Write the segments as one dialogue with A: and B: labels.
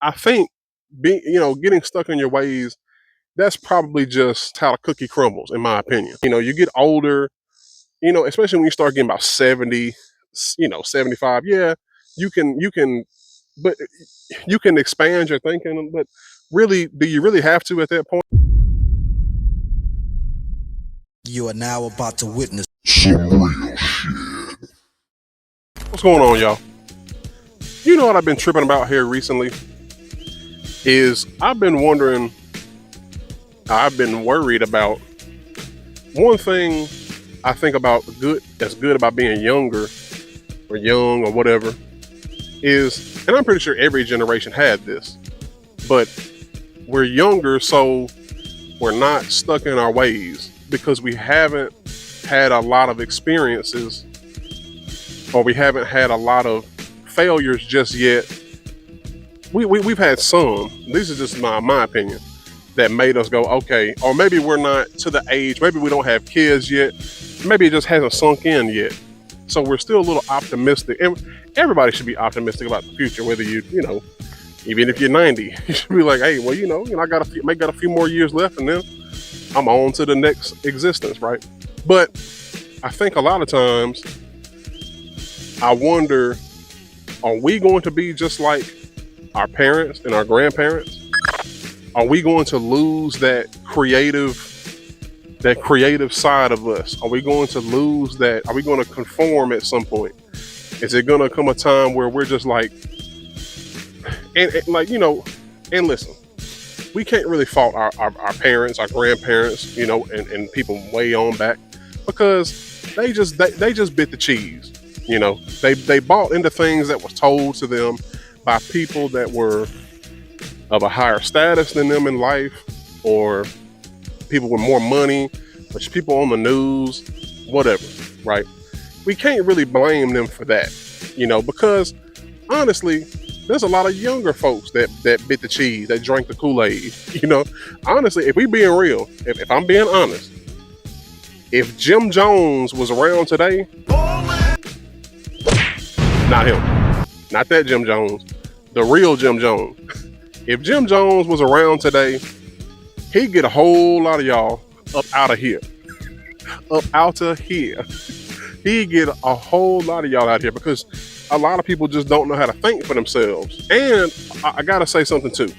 A: I think getting stuck in your ways, that's probably just how the cookie crumbles, in my opinion. You get older, especially when you start getting about 70, 75. Yeah, you can, but you can expand your thinking, but really, do you really have to at that point?
B: You are now about to witness
C: Some real shit.
A: What's going on, y'all? You know what I've been tripping about here recently is I've been worried about one thing. I think about that's good about being younger or young or whatever is, and I'm pretty sure every generation had this, but we're younger, so we're not stuck in our ways because we haven't had a lot of experiences, or we haven't had a lot of failures just yet. We've had some. This is just my opinion that made us go, okay, or maybe we're not to the age, maybe we don't have kids yet, maybe it just hasn't sunk in yet. So we're still a little optimistic, and everybody should be optimistic about the future, whether even if you're 90, you should be like, hey, well, I got a few more years left, and then I'm on to the next existence, right? But I think a lot of times I wonder, are we going to be just like our parents and our grandparents? Are we going to lose that creative side of us? Are we going to lose that? Are we going to conform at some point? Is it going to come a time where we're just like, and listen, we can't really fault our parents, our grandparents, and people way on back, because they just bit the cheese. They bought into things that was told to them by people that were of a higher status than them in life, or people with more money, which people on the news, whatever, right? We can't really blame them for that, because honestly, there's a lot of younger folks that bit the cheese, that drank the Kool-Aid. Honestly, if we being real, if I'm being honest, if Jim Jones was around today, not him, not that Jim Jones, the real Jim Jones. If Jim Jones was around today, he'd get a whole lot of y'all up out of here. Up out of here. He'd get a whole lot of y'all out here, because a lot of people just don't know how to think for themselves. And I gotta say something too.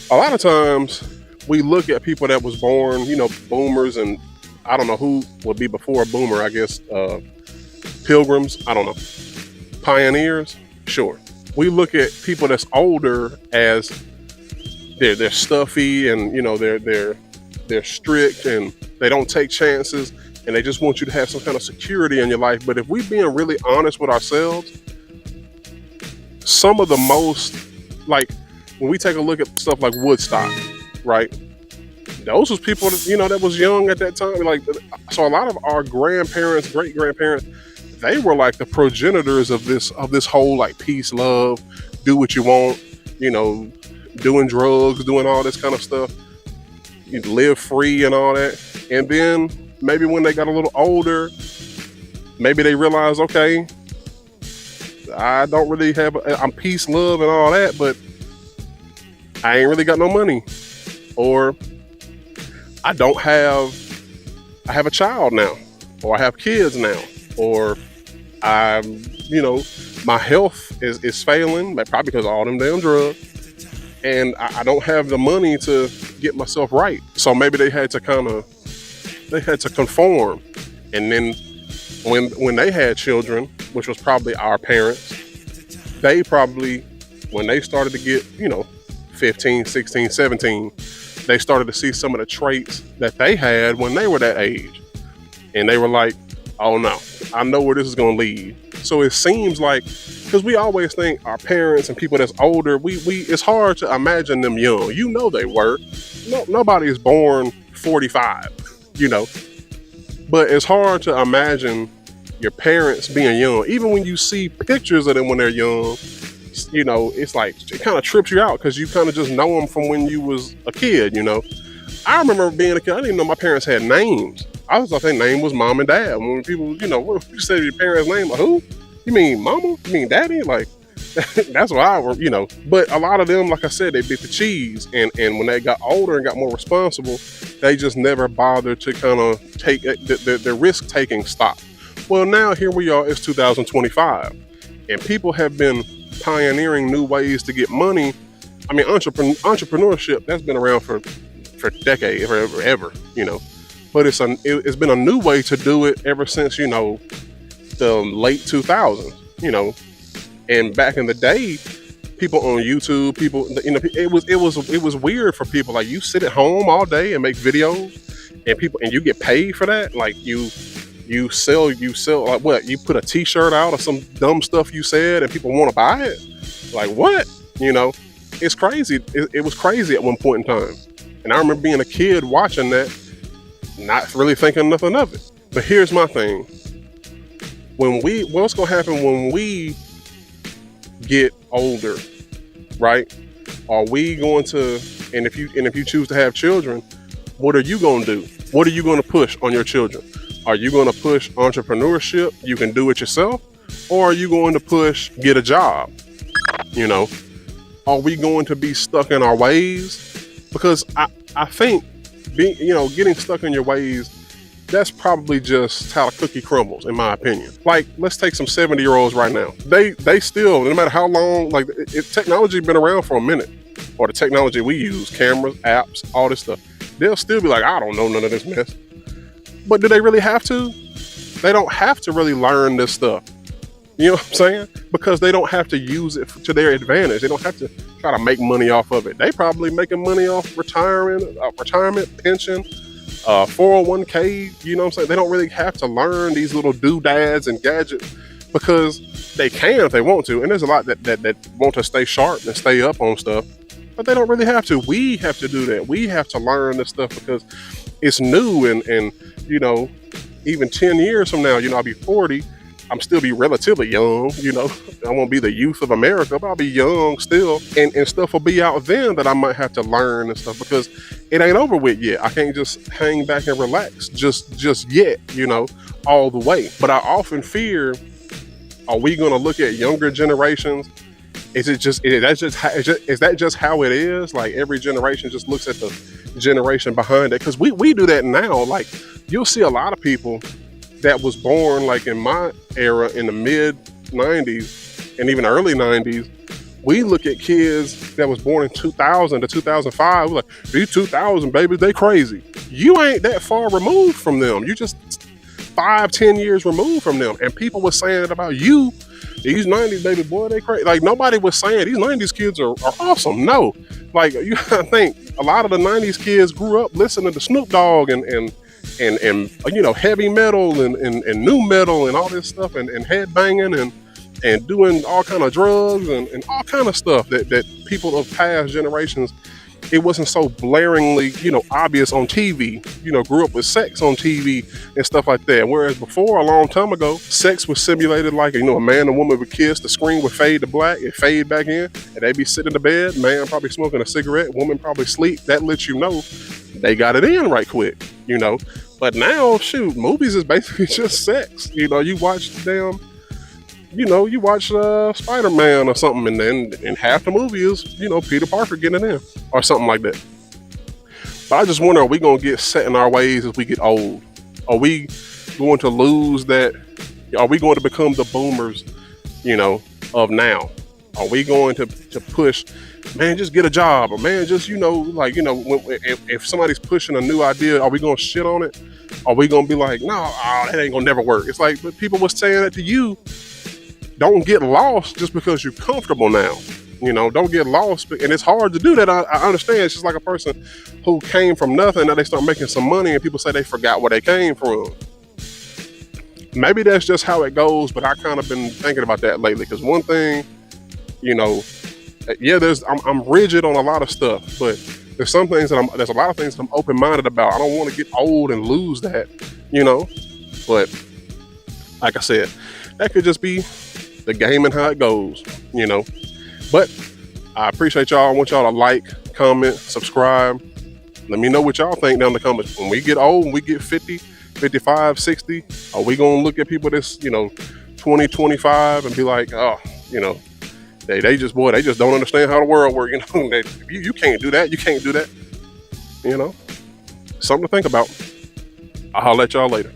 A: A lot of times we look at people that was born, boomers, and I don't know who would be before a boomer, I guess, pilgrims, I don't know, pioneers, sure. We look at people that's older as they're stuffy, and they're strict, and they don't take chances, and they just want you to have some kind of security in your life. But if we're being really honest with ourselves, some of the most, like, when we take a look at stuff like Woodstock, right? Those was people that was young at that time. Like, so a lot of our grandparents, great grandparents, they were like the progenitors of this whole like peace, love, do what you want, doing drugs, doing all this kind of stuff. You live free and all that. And then maybe when they got a little older, maybe they realized, okay, I don't really I'm peace, love, and all that, but I ain't really got no money, or I have a child now, or I have kids now, or my health is failing, probably because of all them damn drugs, and I don't have the money to get myself right. So maybe they had to conform. And then when they had children, which was probably our parents, they probably, when they started to get, 15, 16, 17, they started to see some of the traits that they had when they were that age. And they were like, oh no, I know where this is going to lead. So it seems like, because we always think our parents and people that's older, it's hard to imagine them young. They were. Nobody is born 45, But it's hard to imagine your parents being young. Even when you see pictures of them when they're young, it's like, it kind of trips you out, because you kind of just know them from when you was a kid, I remember being a kid, I didn't even know my parents had names. I thought their name was mom and dad. When people, what you say your parents' name, like, who? You mean mama? You mean daddy? Like, That's why but a lot of them, like I said, they bit the cheese, and when they got older and got more responsible, they just never bothered to kind of take the risk taking stop. Well, now here we are, it's 2025, and people have been pioneering new ways to get money. I mean, entrepreneurship, that's been around for decades, forever, but it's been a new way to do it ever since, the late 2000s, and back in the day, people on YouTube, it was weird for people. Like, you sit at home all day and make videos, and you get paid for that. Like, you sell like, what, you put a t-shirt out or some dumb stuff you said and people want to buy it. Like, what? It's crazy. It was crazy at one point in time. And I remember being a kid watching that, not really thinking nothing of it. But here's my thing. What's going to happen when we get older, right? Are we going to, and if you choose to have children, what are you going to do? What are you going to push on your children? Are you going to push entrepreneurship? You can do it yourself. Or are you going to push get a job? Are we going to be stuck in our ways? Because I think getting stuck in your ways, that's probably just how the cookie crumbles, in my opinion. Like, let's take some 70-year-olds right now. They still, no matter how long, like, technology been around for a minute, or the technology we use, cameras, apps, all this stuff, they'll still be like, I don't know none of this mess. But do they really have to? They don't have to really learn this stuff. You know what I'm saying? Because they don't have to use it to their advantage. They don't have to try to make money off of it. They probably making money off retirement, pension, 401k. You know what I'm saying? They don't really have to learn these little doodads and gadgets, because they can if they want to. And there's a lot that want to stay sharp and stay up on stuff, but they don't really have to. We have to do that. We have to learn this stuff because it's new, and even 10 years from now, I'll be 40. I'm still be relatively young, I won't be the youth of America, but I'll be young still. And stuff will be out then that I might have to learn and stuff, because it ain't over with yet. I can't just hang back and relax just yet, all the way. But I often fear, are we going to look at younger generations? Is that just how it is? Like, every generation just looks at the generation behind it? Because we do that now. Like, you'll see a lot of people that was born like in my era in the mid 90s and even early 90s. We look at kids that was born in 2000 to 2005. We're like, these 2000 babies, they crazy. You ain't that far removed from them. You just 5-10 years removed from them. And people were saying it about you. These 90s baby boy, they crazy. Like, nobody was saying these 90s kids are awesome. No. Like, you gotta think, a lot of the 90s kids grew up listening to Snoop Dogg and heavy metal and new metal and all this stuff, and headbanging and doing all kind of drugs and all kind of stuff that people of past generations, it wasn't so blaringly, obvious on TV, grew up with sex on TV and stuff like that. Whereas before, a long time ago, sex was simulated like, a man and woman would kiss, the screen would fade to black, it fade back in, and they'd be sitting in the bed, man probably smoking a cigarette, woman probably sleep. That lets you know they got it in right quick, But now, shoot, movies is basically just sex. You watch the damn, you watch Spider-Man or something, and then and half the movie is, Peter Parker getting it in or something like that. But I just wonder, are we going to get set in our ways as we get old? Are we going to lose that? Are we going to become the boomers, of now? Are we going to push, man, just get a job, or man, just, if somebody's pushing a new idea, are we going to shit on it? Are we going to be like, no, that ain't going to never work? It's like, but people were saying that to you. Don't get lost just because you're comfortable now. Don't get lost. And it's hard to do that. I understand. It's just like a person who came from nothing. Now they start making some money and people say they forgot where they came from. Maybe that's just how it goes, but I kind of been thinking about that lately. Because one thing, I'm rigid on a lot of stuff, but there's a lot of things that I'm open-minded about. I don't want to get old and lose that, But like I said, that could just be the game and how it goes, But I appreciate y'all. I want y'all to like, comment, subscribe. Let me know what y'all think down in the comments. When we get old, when we get 50, 55, 60, are we going to look at people that's, 20, 25 and be like, oh, They just don't understand how the world works. You know, you can't do that. You can't do that. You know, something to think about. I'll let y'all later.